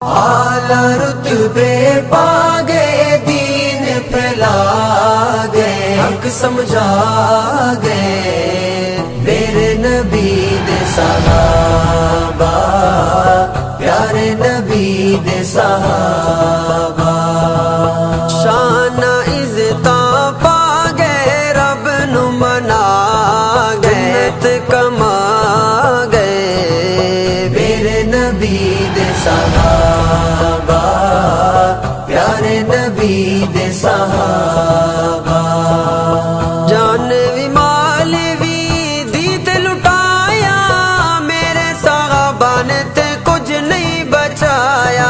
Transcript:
اعلیٰ رتبے پا گئے، دین پھیلا گئے، حق سمجھا گئے، میرے نبی دے صحابہ، پیارے نبی دے صحابہ، شان عزتاں پا گئے، رب نو منا گئے، جنت کما گئے، میرے نبی دے صحابہ، پیارے نبی دے صحابہ، جان وی مال وی دی تے لٹایا، میرے صحابہ نے تے کچھ نہیں بچایا،